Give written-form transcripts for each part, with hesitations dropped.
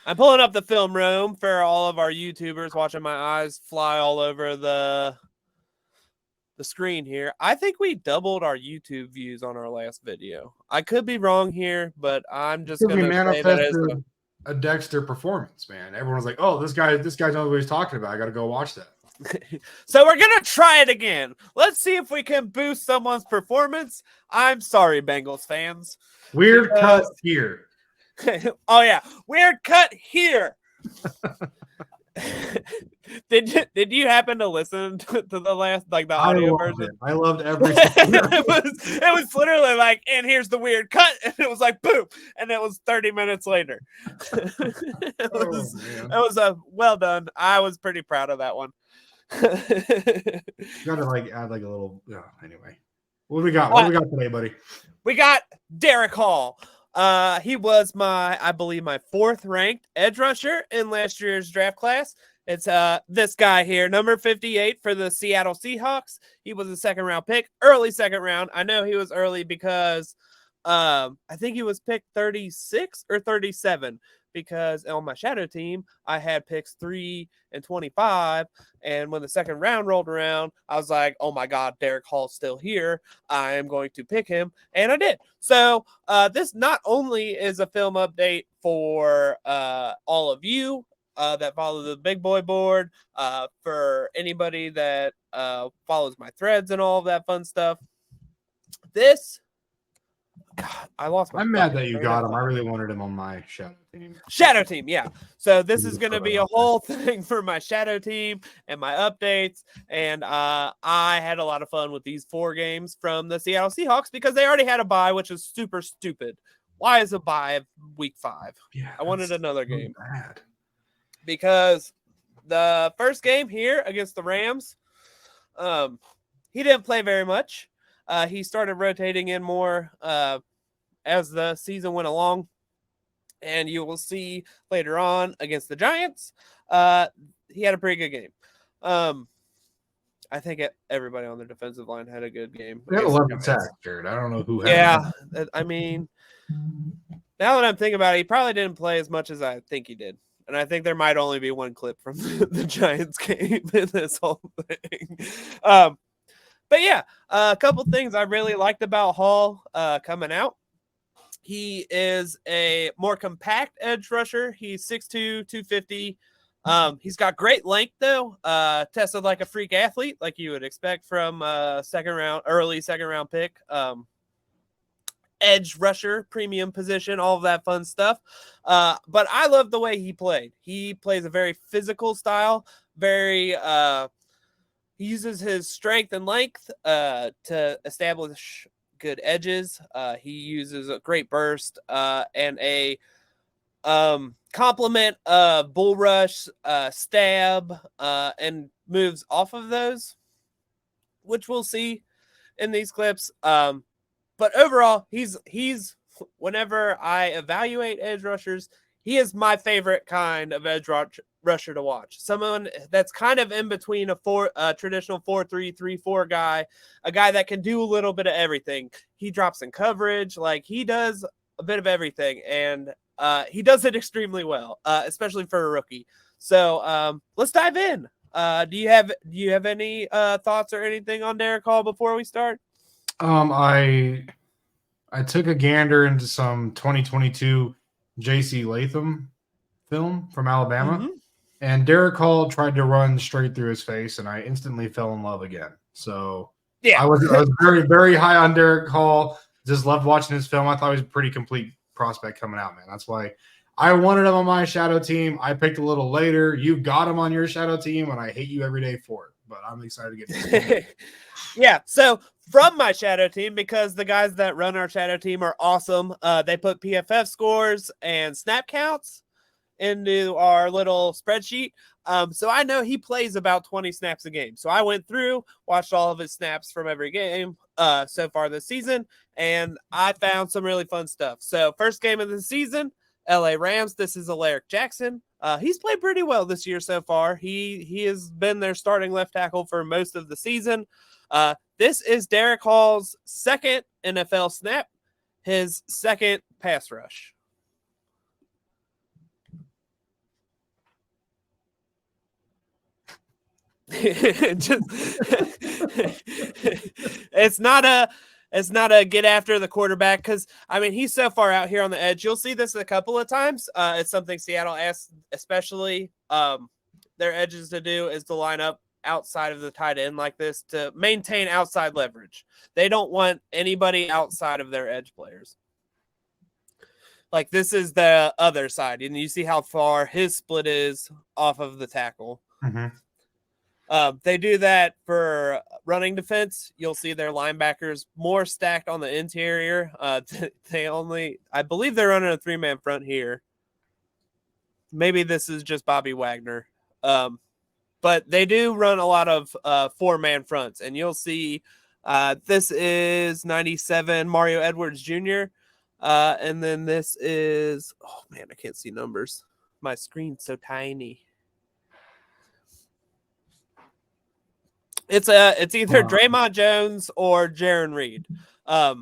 I'm pulling up the film room for all of our YouTubers watching my eyes fly all over the screen here. I think we doubled our YouTube views on our last video. I could be wrong here, but I'm just Because we going to say that as manifested a Dexter performance, man. Everyone was like, "Oh, this guy knows what he's talking about. I got to go watch that." So we're going to try it again. Let's see if we can boost someone's performance. I'm sorry, Bengals fans. Weird cut here. Oh, yeah. Weird cut here. Did you happen to listen to the last, like, the audio version? I loved every it was literally like, and here's the weird cut, and it was like boom, and it was 30 minutes later. It was a well done. I was pretty proud of that one. Gotta like add like a little anyway. What do we got? What do we got today, buddy? We got Derick Hall. He was I believe my 4th ranked edge rusher in last year's draft class. It's this guy here, number 58 for the Seattle Seahawks. He was a 2nd round pick, early 2nd round. I know he was early because I think he was picked 36 or 37 because on my shadow team, I had picks 3 and 25. And when the 2nd round rolled around, I was like, oh my God, Derick Hall's still here. I am going to pick him. And I did. So this not only is a film update for all of you that follow the Big Boy board, for anybody that follows my threads and all of that fun stuff. This, God, I lost my. I'm mad that you got him. I really wanted him on my shadow team. Shadow team, yeah. So this is going to be a whole thing for my shadow team and my updates. And I had a lot of fun with these 4 games from the Seattle Seahawks because they already had a bye, which is super stupid. Why is a bye week 5? Yeah, I wanted another game. Bad. Because the first game here against the Rams, he didn't play very much. He started rotating in more as the season went along. And you will see later on against the Giants, he had a pretty good game. I think everybody on the defensive line had a good game. They had 11 sacks, Jared. I don't know who had. Yeah, I mean, now that I'm thinking about it, he probably didn't play as much as I think he did. And I think there might only be one clip from the Giants game in this whole thing. But yeah, a couple things I really liked about Hall coming out. He is a more compact edge rusher. He's 6'2", 250. He's got great length, though. Tested like a freak athlete, like you would expect from early second round pick. Edge rusher, premium position, all of that fun stuff. But I love the way he played. He plays a very physical style, he uses his strength and length to establish good edges. He uses a great burst and a complement bull rush, stab, and moves off of those, which we'll see in these clips. But overall, he's whenever I evaluate edge rushers, he is my favorite kind of edge rusher to watch. Someone that's kind of in between a traditional 4-3-3-4 guy, a guy that can do a little bit of everything. He drops in coverage, like he does a bit of everything, and he does it extremely well, especially for a rookie. So let's dive in. Do you have any thoughts or anything on Derick Hall before we start? I took a gander into some 2022 J.C. Latham film from Alabama, and Derick Hall tried to run straight through his face, and I instantly fell in love again. So yeah, I was very, very high on Derick Hall. Just loved watching his film. I thought he was a pretty complete prospect coming out, man. That's why I wanted him on my shadow team. I picked a little later. You got him on your shadow team, and I hate you every day for it. But I'm excited to get this. Yeah, so from my shadow team, because the guys that run our shadow team are awesome, they put PFF scores and snap counts into our little spreadsheet. So I know he plays about 20 snaps a game. So I went through, watched all of his snaps from every game so far this season, and I found some really fun stuff. So first game of the season, LA Rams. This is Alaric Jackson. He's played pretty well this year so far. He has been their starting left tackle for most of the season. This is Derick Hall's second NFL snap, his second pass rush. Just, it's not a get after the quarterback because I mean he's so far out here on the edge. You'll see this a couple of times. It's something Seattle asks, especially their edges to do is to line up outside of the tight end like this to maintain outside leverage. They don't want anybody outside of their edge players. Like this is the other side, and you see how far his split is off of the tackle. Mm-hmm. They do that for running defense. You'll see their linebackers more stacked on the interior. I believe they're running a 3-man front here. Maybe this is just Bobby Wagner. But they do run a lot of 4-man fronts, and you'll see this is 97 Mario Edwards Jr., and then this is, oh man, I can't see numbers. My screen's so tiny. It's either Draymond Jones or Jaron Reed. But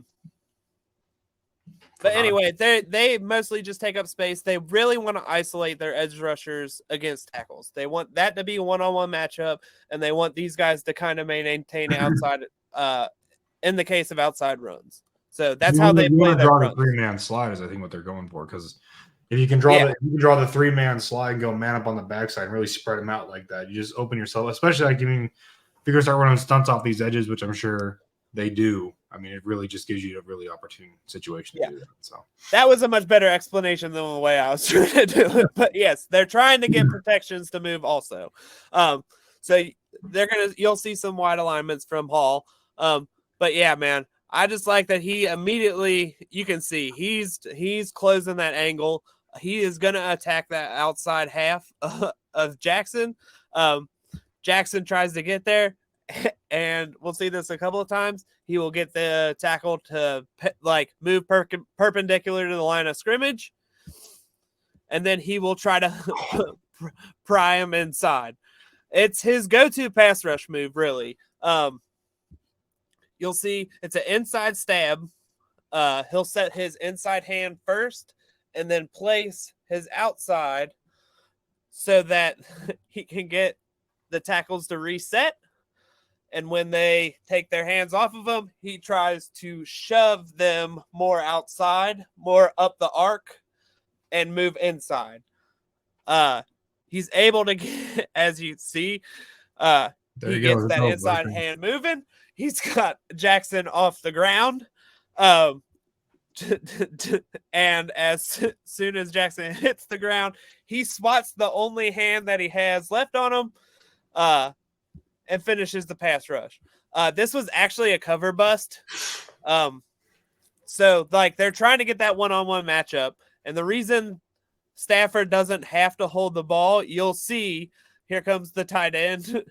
anyway, they mostly just take up space. They really want to isolate their edge rushers against tackles. They want that to be a one-on-one matchup, and they want these guys to kind of maintain outside in the case of outside runs. So that's how they play their draw the 3-man slide is I think what they're going for, because if you can draw the 3-man slide and go man up on the backside and really spread them out like that, you just open yourself, especially like if you're gonna start running stunts off these edges, which I'm sure they do. I mean, it really just gives you a really opportune situation to do that. So that was a much better explanation than the way I was trying to do it. But yes, they're trying to get protections to move also. So you'll see some wide alignments from Hall. But yeah, man, I just like that he immediately, you can see he's closing that angle. He is going to attack that outside half of Jackson. Jackson tries to get there, and we'll see this a couple of times. He will get the tackle to move perpendicular to the line of scrimmage, and then he will try to pry him inside. It's his go-to pass rush move, really. You'll see it's an inside stab. He'll set his inside hand first and then place his outside so that he can get the tackles to reset. And when they take their hands off of him, he tries to shove them more outside, more up the arc, and move inside. He's able to get, as you see, he gets that inside hand moving. He's got Jackson off the ground. And as soon as Jackson hits the ground, he swats the only hand that he has left on him and finishes the pass rush. This was actually a cover bust. So they're trying to get that one-on-one matchup. And the reason Stafford doesn't have to hold the ball, you'll see here comes the tight end.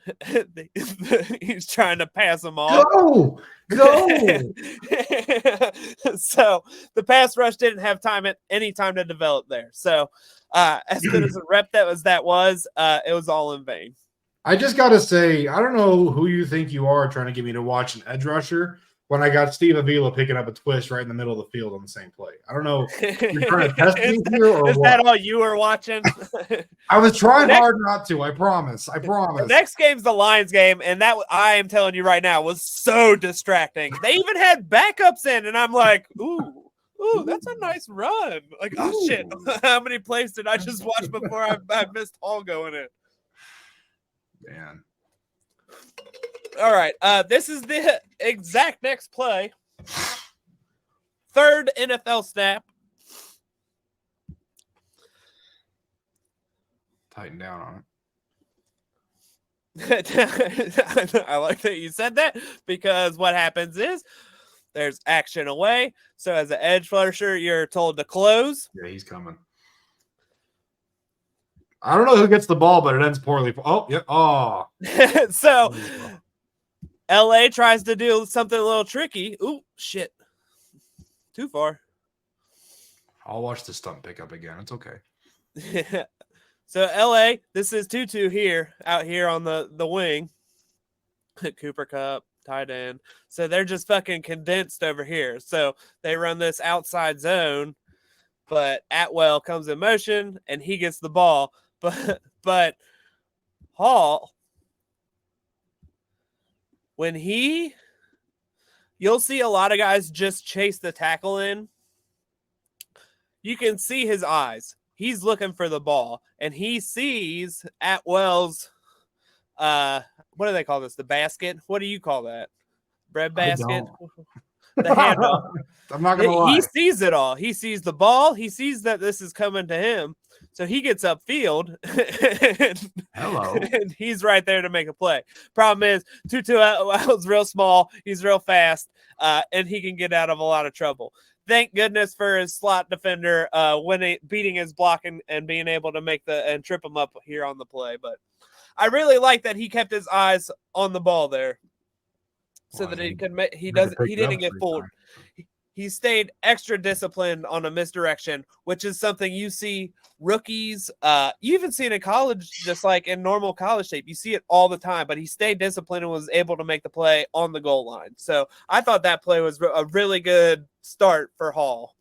He's trying to pass him off. Go! So the pass rush didn't have any time to develop there. So as good as a rep that was, it was all in vain. I just got to say, I don't know who you think you are trying to get me to watch an edge rusher when I got Steve Avila picking up a twist right in the middle of the field on the same play. I don't know if you're trying to test me here or is what. That all you were watching? I was trying hard not to. I promise. The next game's the Lions game, and that I am telling you right now was so distracting. They even had backups in, and I'm like, ooh, that's a nice run. Like, oh shit, how many plays did I just watch before I missed Hall going in? Man. All right. This is the exact next play. Third NFL snap. Tighten down on it. I like that you said that because what happens is there's action away. So as an edge rusher, you're told to close. Yeah, he's coming. I don't know who gets the ball, but it ends poorly. Oh, yeah. Oh. So LA tries to do something a little tricky. Ooh, shit. Too far. I'll watch the stunt pickup again. It's okay. So LA, this is Tutu here, out here on the wing. Cooper Kupp, tight end. So they're just fucking condensed over here. So they run this outside zone, but Atwell comes in motion and he gets the ball. But Hall when you'll see a lot of guys just chase the tackle in. You can see his eyes. He's looking for the ball, and he sees Atwell's, what do they call this? The basket? What do you call that? Bread basket? The handoff. I'm not going to lie. He sees it all. He sees the ball. He sees that this is coming to him. So he gets upfield. And he's right there to make a play. Problem is, Tutu Atwell's real small. He's real fast, and he can get out of a lot of trouble. Thank goodness for his slot defender beating his block and being able to make and trip him up here on the play. But I really like that he kept his eyes on the ball there, so that he didn't get fooled. He stayed extra disciplined on a misdirection, which is something you see rookies. You even see it in college, just like in normal college tape. You see it all the time, but he stayed disciplined and was able to make the play on the goal line. So I thought that play was a really good start for Hall.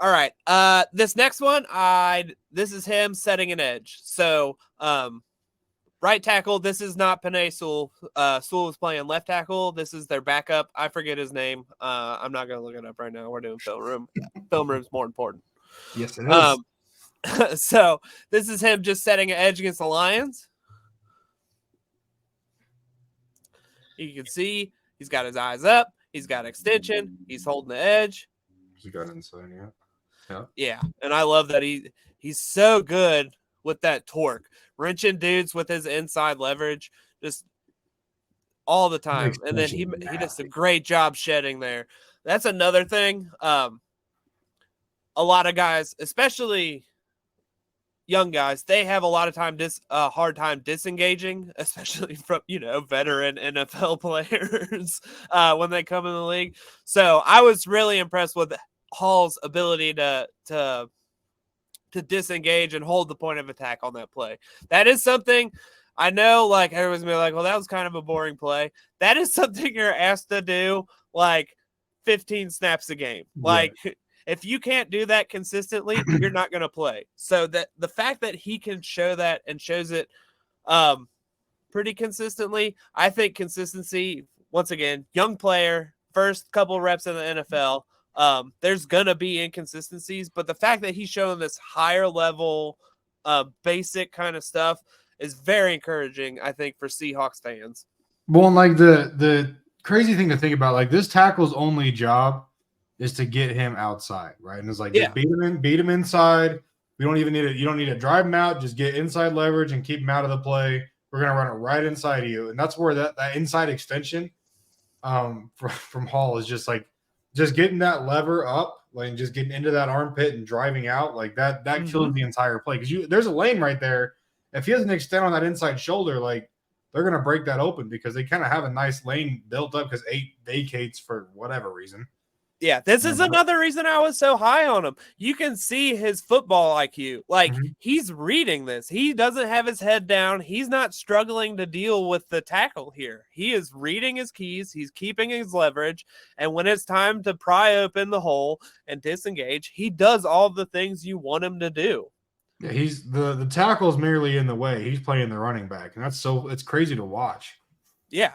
All right. This next one, this is him setting an edge. So, right tackle. This is not Panay Sewell. Sewell was playing left tackle. This is their backup. I forget his name. I'm not going to look it up right now. We're doing film room. Film room's more important. Yes, it is. So this is him just setting an edge against the Lions. You can see he's got his eyes up. He's got extension. He's holding the edge. He got inside, yeah. Yeah, and I love that he's so good with that torque, wrenching dudes with his inside leverage, just all the time. And then he does a great job shedding there. That's another thing. A lot of guys, especially young guys, they have a lot of time hard time disengaging, especially from veteran NFL players when they come in the league. So I was really impressed with Hall's ability to disengage and hold the point of attack on that play. That is something I know, like, everyone's gonna be like, well, that was kind of a boring play. That is something you're asked to do like 15 snaps a game. Like, if you can't do that consistently, you're not going to play. So that the fact that he can show that and shows it pretty consistently, I think consistency, once again, young player, first couple reps in the NFL, there's going to be inconsistencies, but the fact that he's showing this higher level, basic kind of stuff is very encouraging, I think, for Seahawks fans. Well, and like the crazy thing to think about, like, this tackle's only job is to get him outside, right? And it's like, just beat him inside. We don't even need it. You don't need to drive him out. Just get inside leverage and keep him out of the play. We're going to run it right inside of you. And that's where that inside extension from Hall is just like, just getting that lever up, like, just getting into that armpit and driving out, like that kills the entire play. Because there's a lane right there. If he doesn't extend on that inside shoulder, like, they're going to break that open because they kind of have a nice lane built up because 8 vacates for whatever reason. Yeah, this is another reason I was so high on him. You can see his football IQ. Like, he's reading this. He doesn't have his head down. He's not struggling to deal with the tackle here. He is reading his keys. He's keeping his leverage. And when it's time to pry open the hole and disengage, he does all the things you want him to do. Yeah, he's the tackle's merely in the way. He's playing the running back, and it's crazy to watch. Yeah.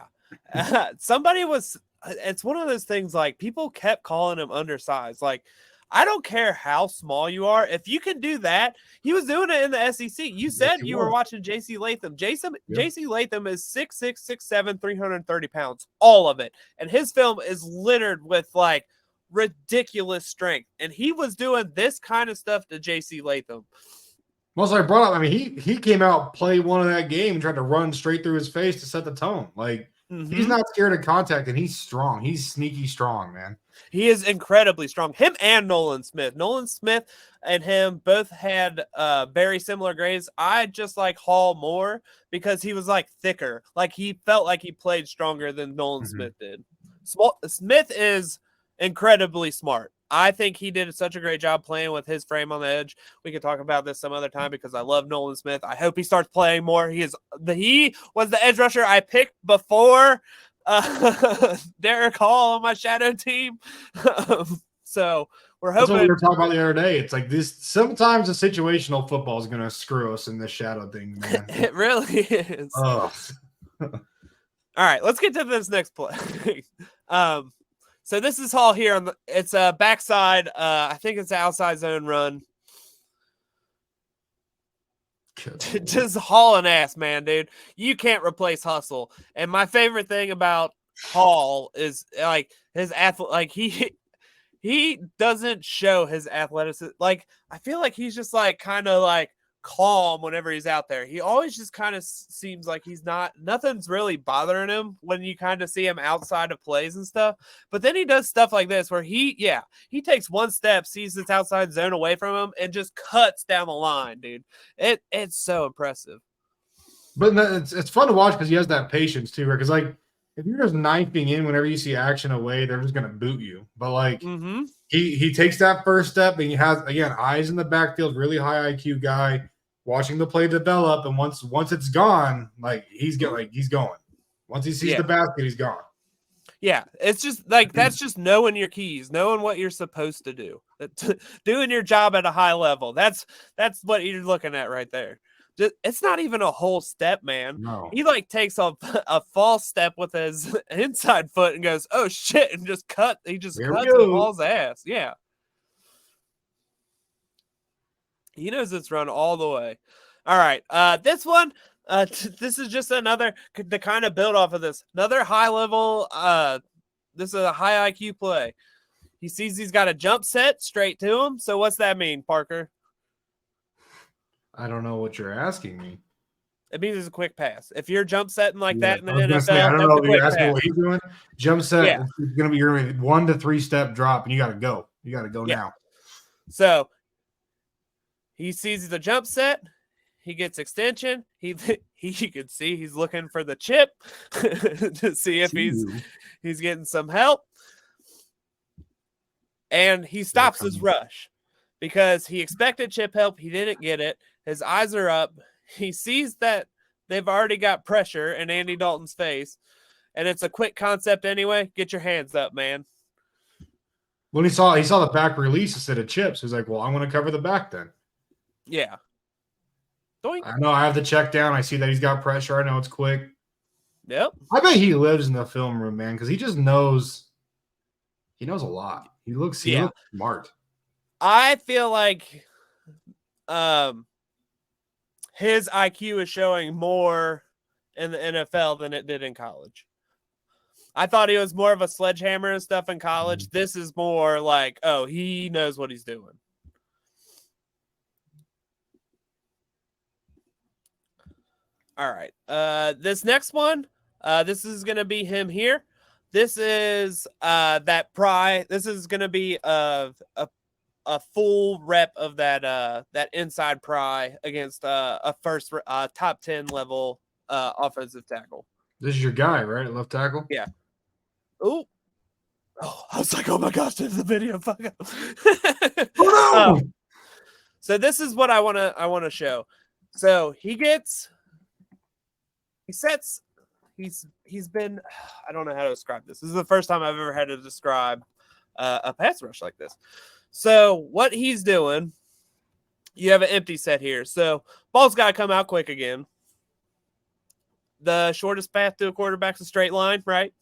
It's one of those things, like, people kept calling him undersized. Like, I don't care how small you are. If you can do that, he was doing it in the SEC. You said you were watching J.C. Latham. J.C. Latham is 6'6", 6'7", 330 pounds, all of it. And his film is littered with, like, ridiculous strength. And he was doing this kind of stuff to J.C. Latham. Well, so I brought up, I mean, he came out, played one of that game, and tried to run straight through his face to set the tone. Like, he's not scared of contact, and he's strong. He's sneaky strong, man. He is incredibly strong. Him and Nolan Smith. Nolan Smith and him both had very similar grades. I just like Hall more because he was, like, thicker. Like, he felt like he played stronger than Nolan Smith did. Smith is incredibly smart. I think he did such a great job playing with his frame on the edge. We could talk about this some other time because I love Nolan Smith. I hope he starts playing more. He was the edge rusher I picked before Derick Hall on my shadow team. So we're hoping. That's what we were talking about the other day. It's like this. Sometimes the situational football is going to screw us in this shadow thing, man. It really is. All right, let's get to this next play. So this is Hall here on it's a backside. I think it's an outside zone run. Just hauling ass, man, dude. You can't replace hustle. And my favorite thing about Hall is like his like he doesn't show his athleticism. Like I feel like he's just like kind of like calm whenever he's out there. He always just kind of seems like nothing's really bothering him when you kind of see him outside of plays and stuff. But then he does stuff like this where he takes one step, sees this outside zone away from him, and just cuts down the line, dude. It's so impressive. But it's fun to watch because he has that patience too, right? Because like if you're just knifing in whenever you see action away, they're just gonna boot you. But like he takes that first step and he has again eyes in the backfield, really high IQ guy, watching the play develop, and once it's gone, like he's going. Once he sees the basket, he's gone. Yeah, it's just like that's just knowing your keys, knowing what you're supposed to do, doing your job at a high level. That's what you're looking at right there. It's not even a whole step, man. No. He like takes a false step with his inside foot and goes, "Oh shit!" and just cuts the ball's ass. Yeah, he knows it's run all the way. All right, this one, this is just another to kind of build off of this. Another high level. This is a high IQ play. He sees he's got a jump set straight to him. So what's that mean, Parker? I don't know what you're asking me. It means it's a quick pass. If you're jump setting like that in the NFL, I don't know if you're asking pass. what he's doing. Jump set is going to be your 1 to 3 step drop, and you got to go. You got to go now. So he sees the jump set. He gets extension. He you can see he's looking for the chip to see if he's getting some help. And he stops his rush because he expected chip help. He didn't get it. His eyes are up. He sees that they've already got pressure in Andy Dalton's face, and it's a quick concept anyway. Get your hands up, man. When he saw the back release instead of chips, he's like, well, I'm going to cover the back then. Yeah. Doink. I know I have the check down. I see that he's got pressure. I know it's quick. Yep. I bet he lives in the film room, man, because he just knows. He knows a lot. He looks smart. I feel like his IQ is showing more in the NFL than it did in college. I thought he was more of a sledgehammer and stuff in college. This is more like, oh, he knows what he's doing. All right. This next one, this is going to be him here. This is that pry. This is going to be a full rep of that inside pry against a first top 10 level offensive tackle. This is your guy, right? Left tackle? Yeah. Ooh. Oh, I was like, oh my gosh, this is the video. Fuck up. Oh, no! So this is what I want to show. So he's been, I don't know how to describe this. This is the first time I've ever had to describe a pass rush like this. So what he's doing, you have an empty set here. So ball's got to come out quick again. The shortest path to a quarterback's a straight line, right?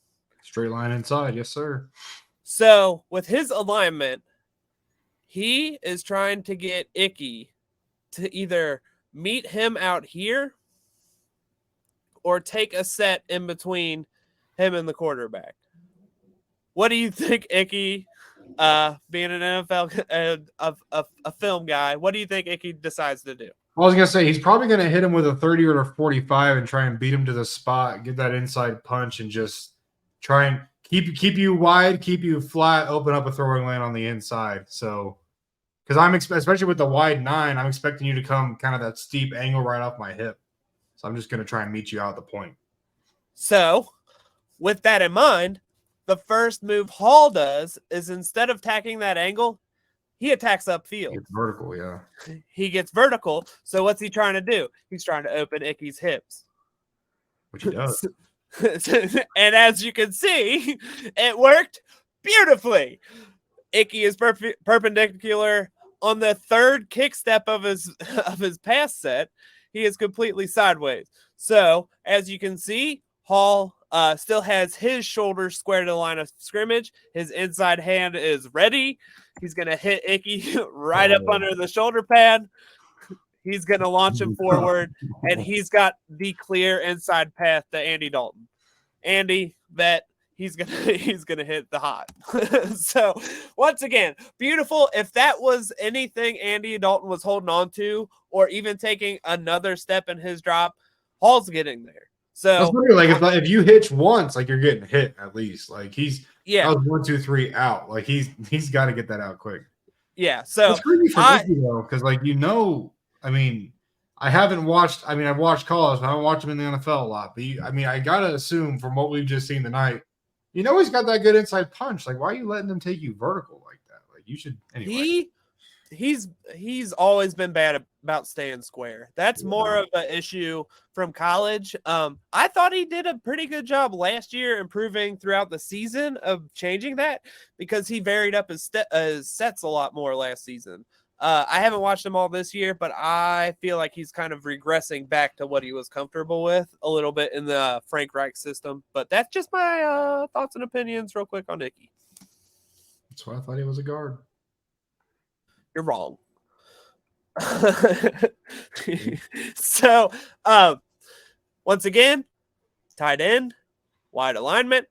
Straight line inside. Yes, sir. So with his alignment, he is trying to get Icky to either meet him out here or take a set in between him and the quarterback. What do you think, Icky, being an NFL a film guy, what do you think Icky decides to do? I was going to say, he's probably going to hit him with a 30 or a 45 and try and beat him to the spot, get that inside punch, and just try and keep you wide, keep you flat, open up a throwing lane on the inside. So, because I'm especially with the wide 9, I'm expecting you to come kind of that steep angle right off my hip. So I'm just going to try and meet you out at the point. So, with that in mind, the first move Hall does is instead of attacking that angle, he attacks upfield. It's vertical, yeah. He gets vertical. So what's he trying to do? He's trying to open Icky's hips. Which he does. And as you can see, it worked beautifully. Icky is perpendicular on the third kick step of his pass set. He is completely sideways. So as you can see, Hall still has his shoulders square to the line of scrimmage. His inside hand is ready. He's going to hit Icky right up under the shoulder pad. He's going to launch him forward, and he's got the clear inside path to Andy Dalton. Andy, vet, he's gonna hit the hot. So once again, beautiful. If that was anything Andy Dalton was holding on to, or even taking another step in his drop, Hall's getting there. So that's really like if you hitch once, like you're getting hit at least. Like that was 1, 2, 3 out. Like he's got to get that out quick. Yeah. So it's crazy for Icky though, because I mean, I've watched college, but I haven't watched him in the NFL a lot. But I gotta assume from what we've just seen tonight, he's got that good inside punch. Like, why are you letting him take you vertical like that? Like, you should anyway. He's always been bad about staying square. That's more of an issue from college. I thought he did a pretty good job last year improving throughout the season of changing that, because he varied up his sets a lot more last season. I haven't watched him all this year, but I feel like he's kind of regressing back to what he was comfortable with a little bit in the Frank Reich system. But that's just my thoughts and opinions real quick on Icky. That's why I thought he was a guard. You're wrong. So, once again, tight end, wide alignment,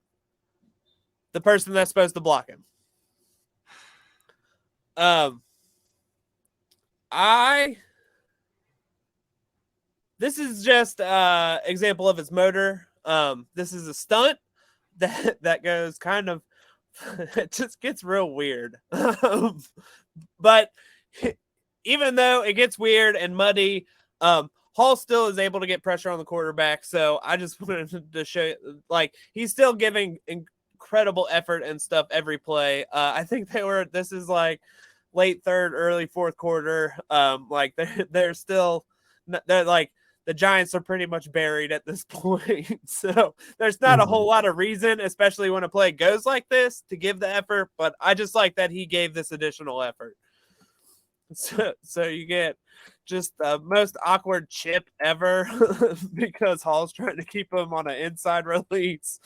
the person that's supposed to block him. This is just example of his motor. This is a stunt that goes kind of, it just gets real weird. But even though it gets weird and muddy, Hall still is able to get pressure on the quarterback. So I just wanted to show you, like, he's still giving incredible effort and stuff every play. I think this is like late third, early fourth quarter. Like they're like, the Giants are pretty much buried at this point. So there's not a whole lot of reason, especially when a play goes like this, to give the effort. But I just like that he gave this additional effort. So you get just the most awkward chip ever because Hall's trying to keep him on an inside release.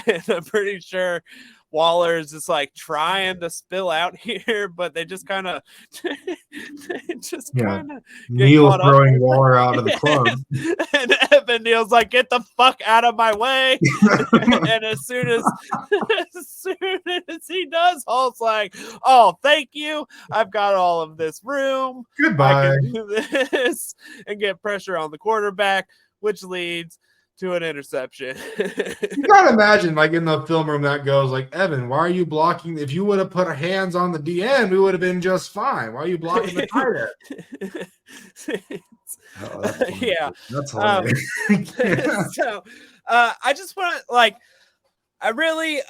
And I'm pretty sure Waller is just like trying to spill out here, but they just kind of Neil throwing Waller out of the club. And Evan Neal's like, get the fuck out of my way. And as soon as he does, Hall's like, oh, thank you. I've got all of this room. Goodbye. I can do this and get pressure on the quarterback, which leads to an interception. You gotta imagine, like, in the film room that goes like, Evan, why are you blocking? If you would have put our hands on the DN, we would have been just fine. Why are you blocking the tight end? Yeah, that's hilarious. So I just want to, like, I really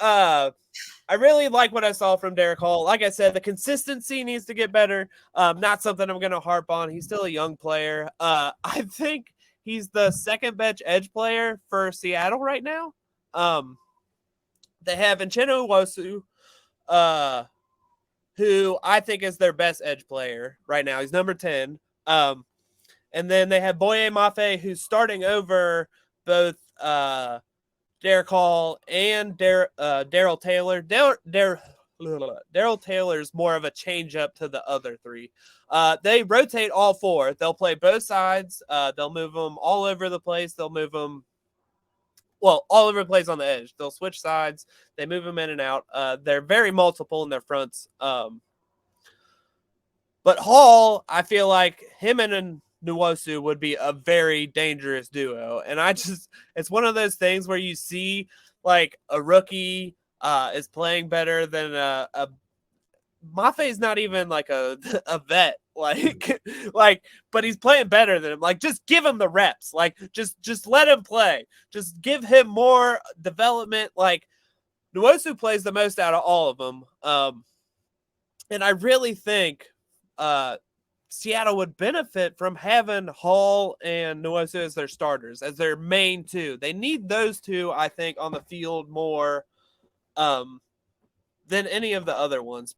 like what I saw from Derick Hall. Like I said, the consistency needs to get better. Not something I'm going to harp on. He's still a young player. I think he's the second best edge player for Seattle right now. They have Uchenna Nwosu, who I think is their best edge player right now. He's number 10. And then they have Boye Mafe, who's starting over both Derick Hall and Darrell Taylor. Darrell Taylor's more of a change up to the other three. They rotate all four. They'll play both sides. They'll move them all over the place. They'll move them, all over the place on the edge. They'll switch sides. They move them in and out. They're very multiple in their fronts. But Hall, I feel like him and Nwosu would be a very dangerous duo. And it's one of those things where you see, like, a rookie is playing better than a Maffei's not even like a vet, like, but he's playing better than him. Like, just give him the reps. Like, just let him play. Just give him more development. Like, Nwosu plays the most out of all of them. And I really think Seattle would benefit from having Hall and Nwosu as their starters, as their main two. They need those two, I think, on the field more than any of the other ones.